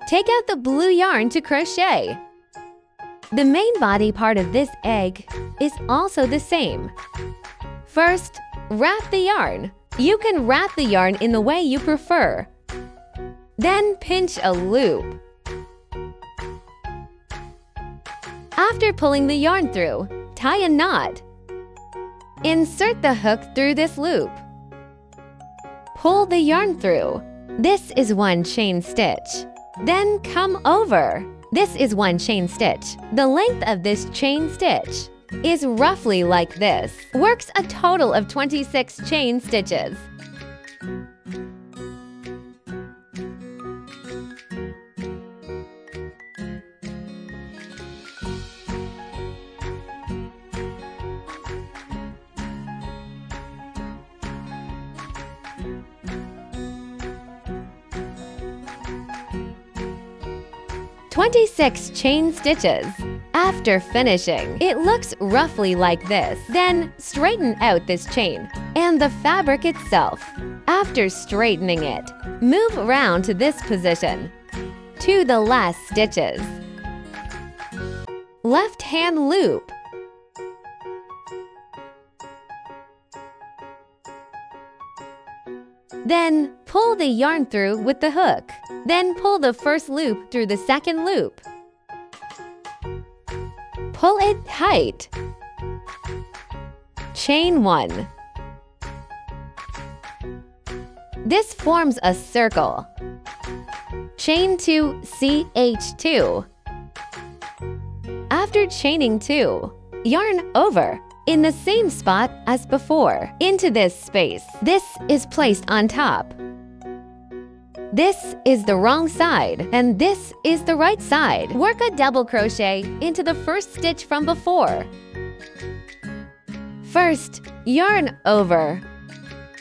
Take out the blue yarn to crochet. The main body part of this egg is also the same. First, wrap the yarn. You can wrap the yarn in the way you prefer. Then pinch a loop. After pulling the yarn through, tie a knot. Insert the hook through this loop. Pull the yarn through. This is one chain stitch. Then come over. This is one chain stitch. The length of this chain stitch is roughly like this. Works a total of 26 chain stitches. "26 chain stitches. After finishing, it looks roughly like this. Then straighten out this chain and the fabric itself. After straightening it, move around to this position, to the last stitches. Left hand loop. Then pull the yarn through with the hook. Then pull the first loop through the second loop. Pull it tight. Chain 1. This forms a circle. Chain 2 CH2. After chaining 2, yarn over in the same spot as before into this space. This is placed on top. This is the wrong side, and this is the right side. Work a double crochet into the first stitch from before. First, yarn over.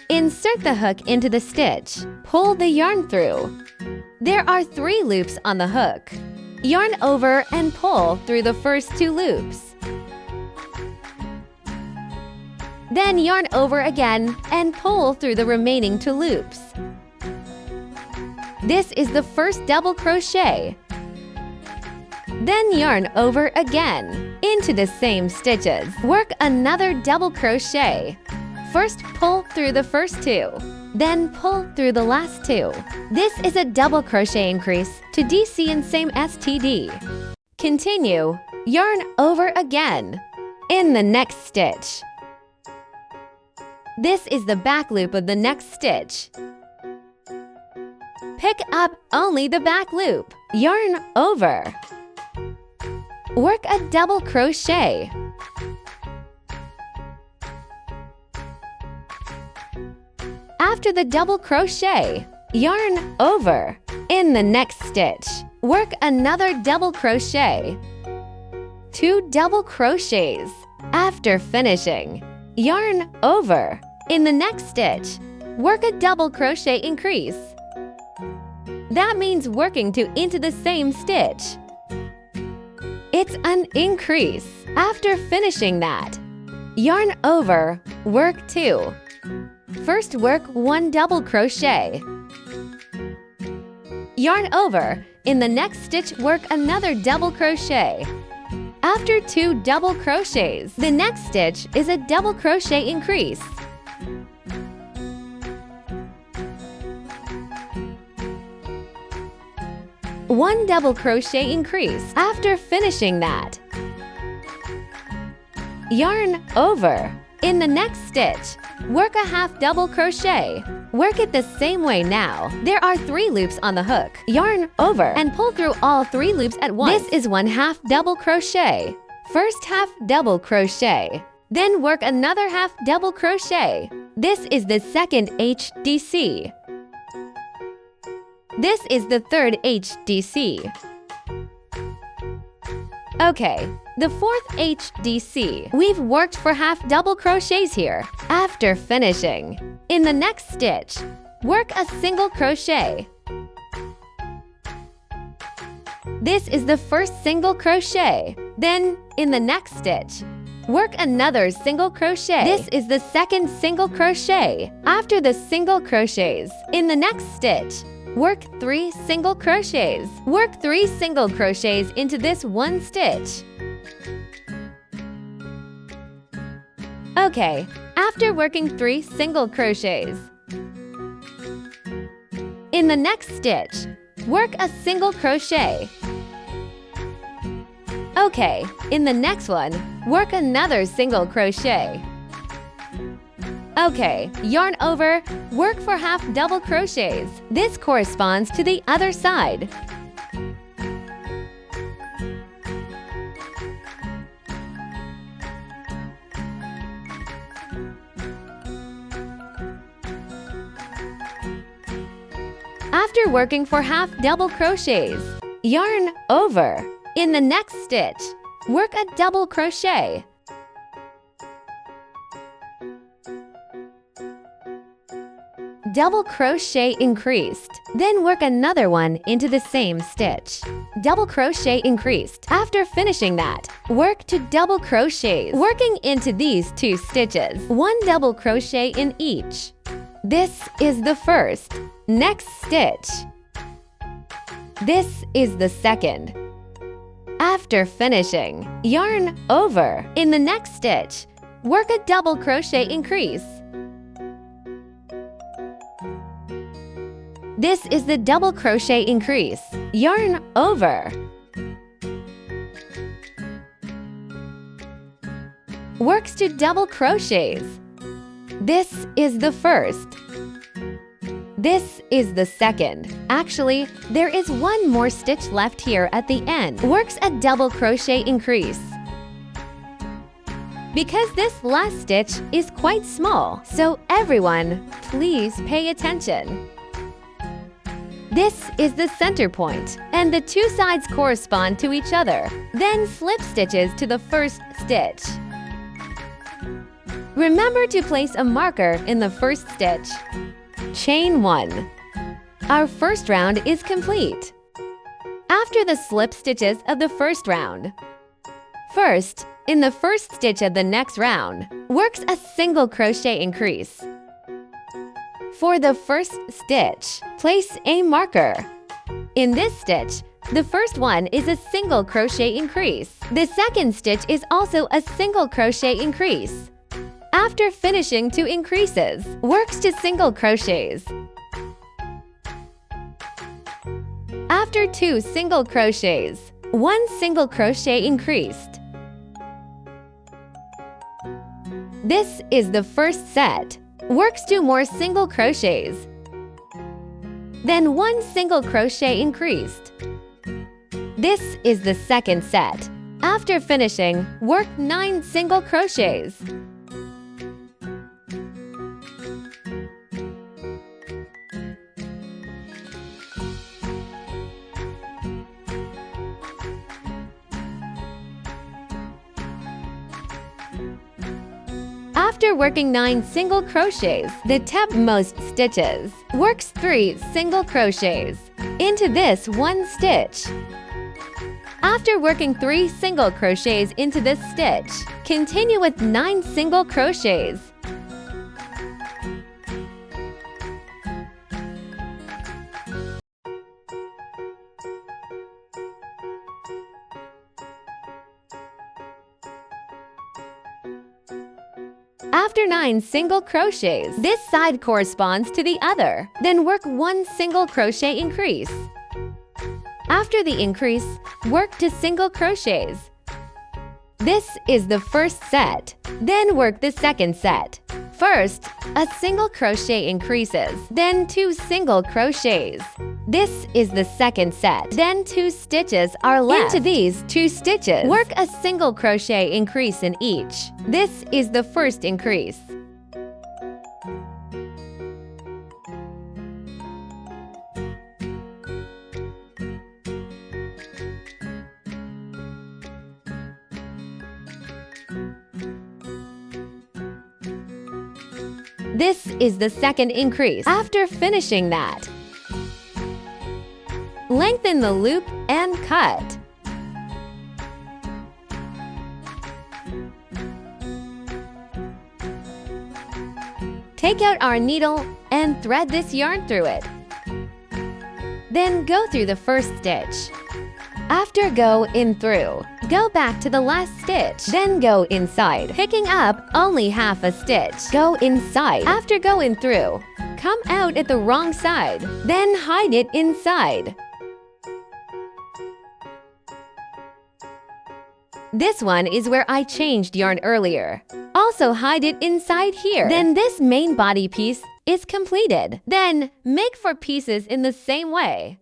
Insert the hook into the stitch. Pull the yarn through. There are 3 loops on the hook. Yarn over and pull through the first 2 loops. Then yarn over again and pull through the remaining 2 loops. This is the first double crochet. Then yarn over again into the same stitches. Work another double crochet. First pull through the first 2, then pull through the last 2. This is a double crochet increase to DC and same STD. Continue. Yarn over again in the next stitch. This is the back loop of the next stitch. Pick up only the back loop. Yarn over. Work a double crochet. After the double crochet, yarn over in the next stitch. Work another double crochet. 2 double crochets. After finishing, yarn over in the next stitch. Work a double crochet increase. That means working 2 into the same stitch. It's an increase. After finishing that, yarn over, work 2. First work 1 double crochet. Yarn over. In the next stitch, work another double crochet. After 2 double crochets, the next stitch is a double crochet increase. One double crochet increase. After finishing that, yarn over. In the next stitch, work a half double crochet. Work it the same way now. There are 3 loops on the hook. Yarn over and pull through all 3 loops at once. This is 1 half double crochet. First half double crochet. Then work another half double crochet. This is the second HDC. This is the third HDC. Okay, the fourth HDC. We've worked for half double crochets here. After finishing, in the next stitch, work a single crochet. This is the first single crochet. Then, in the next stitch, work another single crochet. This is the second single crochet. After the single crochets, in the next stitch, work 3 single crochets. Work 3 single crochets into this one stitch. Okay, after working 3 single crochets, in the next stitch, work a single crochet. Okay, in the next one, work another single crochet. Okay, yarn over, work for half double crochets. This corresponds to the other side. After working for half double crochets, yarn over. In the next stitch, work a double crochet. Double crochet increased, then work another one into the same stitch. Double crochet increased. After finishing that, work 2 double crochets, working into these 2 stitches, 1 double crochet in each. This is the first. Next stitch. This is the second. After finishing, yarn over. In the next stitch, work a double crochet increase. This is the double crochet increase. Yarn over. Works 2 double crochets. This is the first. This is the second. Actually, there is 1 more stitch left here at the end. Works a double crochet increase. Because this last stitch is quite small, so everyone, please pay attention. This is the center point, and the 2 sides correspond to each other. Then slip stitches to the first stitch. Remember to place a marker in the first stitch. Chain 1. Our first round is complete. After the slip stitches of the first round, first, in the first stitch of the next round, works a single crochet increase. For the first stitch, place a marker. In this stitch, the first one is a single crochet increase. The second stitch is also a single crochet increase. After finishing 2 increases, works 2 single crochets. After 2 single crochets, 1 single crochet increased. This is the first set. Works 2 more single crochets. Then 1 single crochet increased. This is the second set. After finishing, work 9 single crochets. After working 9 single crochets, the topmost stitches, works 3 single crochets into this one stitch. After working 3 single crochets into this stitch, continue with 9 single crochets. After 9 single crochets, this side corresponds to the other. Then work 1 single crochet increase. After the increase, work 2 single crochets. This is the first set. Then work the second set. First, a single crochet increases, then 2 single crochets. This is the second set. Then 2 stitches are left. Into these 2 stitches, work a single crochet increase in each. This is the first increase. This is the second increase. After finishing that, lengthen the loop and cut. Take out our needle and thread this yarn through it. Then go through the first stitch. After go in through, go back to the last stitch, then go inside, picking up only half a stitch. Go inside. After go in through, come out at the wrong side, then hide it inside. This one is where I changed yarn earlier. Also hide it inside here. Then this main body piece is completed. Then make 4 pieces in the same way.